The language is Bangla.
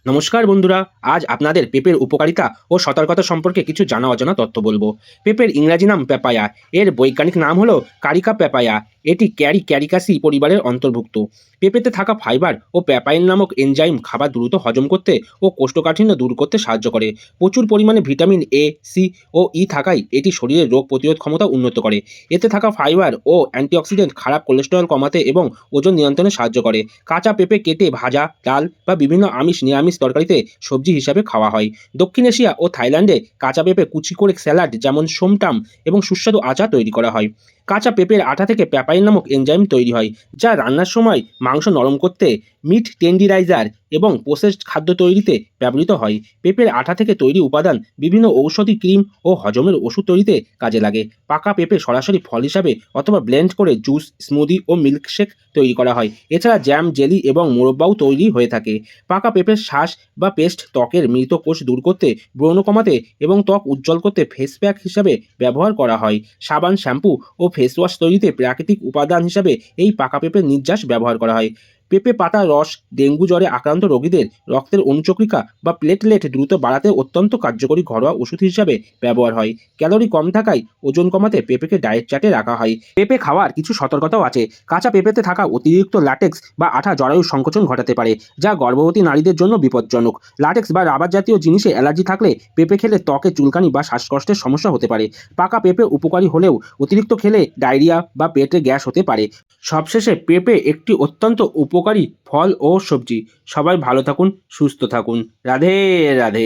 নমস্কার বন্ধুরা, আজ আপনাদের পেঁপের উপকারিতা ও সতর্কতা সম্পর্কে কিছু জানা অজানা তথ্য বলবো। পেঁপের ইংরাজি নাম পেপায়া, এর বৈজ্ঞানিক নাম হলো কারিকা পেপায়া। এটি ক্যারিকাসি পরিবারের অন্তর্ভুক্ত। পেঁপেতে থাকা ফাইবার ও প্যাপাইন নামক এনজাইম খাবার দ্রুত হজম করতে ও কোষ্ঠকাঠিন্য দূর করতে সাহায্য করে। প্রচুর পরিমাণে ভিটামিন এ, সি ও ই থাকায় এটি শরীরের রোগ প্রতিরোধ ক্ষমতা উন্নত করে। এতে থাকা ফাইবার ও অ্যান্টিঅক্সিডেন্ট খারাপ কোলেস্টেরল কমাতে এবং ওজন নিয়ন্ত্রণে সাহায্য করে। কাঁচা পেঁপে কেটে ভাজা, ডাল বা বিভিন্ন আমিষ নিরামিষ তরকারিতে সবজি হিসাবে খাওয়া হয়। দক্ষিণ এশিয়া ও থাইল্যান্ডে কাঁচা পেঁপে কুচি করে স্যালাড যেমন সোমটাম এবং সুস্বাদু আচার তৈরি করা হয়। কাঁচা পেঁপের আঠা থেকে প্যাপাইন নামক এনজাইম তৈরি হয়, যা রান্নার সময় মাংস নরম করতে, মিট টেন্ডিরাইজার এবং প্রসেসড খাদ্য তৈরিতে ব্যবহৃত হয়। পেঁপের আঠা থেকে তৈরি উপাদান বিভিন্ন ঔষধি ক্রিম ও হজমের ওষুধ তৈরিতে কাজে লাগে। পাকা পেঁপে সরাসরি ফল হিসাবে অথবা ব্লেন্ড করে জুস, স্মুদি ও মিল্কশেক তৈরি করা হয়। এছাড়া জ্যাম, জেলি এবং মোরব্বাও তৈরি হয়ে থাকে। পাকা পেঁপের শাঁস বা পেস্ট ত্বকের মৃত কোষ দূর করতে, ব্রণ কমাতে এবং ত্বক উজ্জ্বল করতে ফেস প্যাক হিসাবে ব্যবহার করা হয়। সাবান, শ্যাম্পু ও ফেস ওয়াশ তৈরিতে প্রাকৃতিক উপাদান হিসাবে এই পাকা পেঁপের নির্যাস ব্যবহার করা হয়। পেঁপে পাতার রস ডেঙ্গু জ্বরে আক্রান্ত রোগীদের রক্তের অনুচক্রিকা বা প্লেটলেট দ্রুত বাড়াতে অত্যন্ত কার্যকরী ঘরোয়া ওষুধ হিসাবে ব্যবহার হয়। ক্যালোরি কম থাকায় ওজন কমাতে পেঁপেকে ডায়েট চার্টে রাখা হয়। পেঁপে খাওয়ার কিছু সতর্কতাও আছে। কাঁচা পেঁপেতে থাকা অতিরিক্ত ল্যাটেক্স বা আঠা জরায়ুর সংকোচন ঘটাতে পারে, যা গর্ভবতী নারীদের জন্য বিপজ্জনক। লাটেক্স বা রাবার জাতীয় জিনিসে অ্যালার্জি থাকলে পেঁপে খেলে ত্বকে চুলকানি বা শ্বাসকষ্টের সমস্যা হতে পারে। পাকা পেঁপে উপকারী হলেও অতিরিক্ত খেলে ডায়রিয়া বা পেটে গ্যাস হতে পারে। সবশেষে পেঁপে একটি অত্যন্ত উপকারী ফল ও সবজি। সবাই ভালো থাকুন, সুস্থ থাকুন। রাধে রাধে।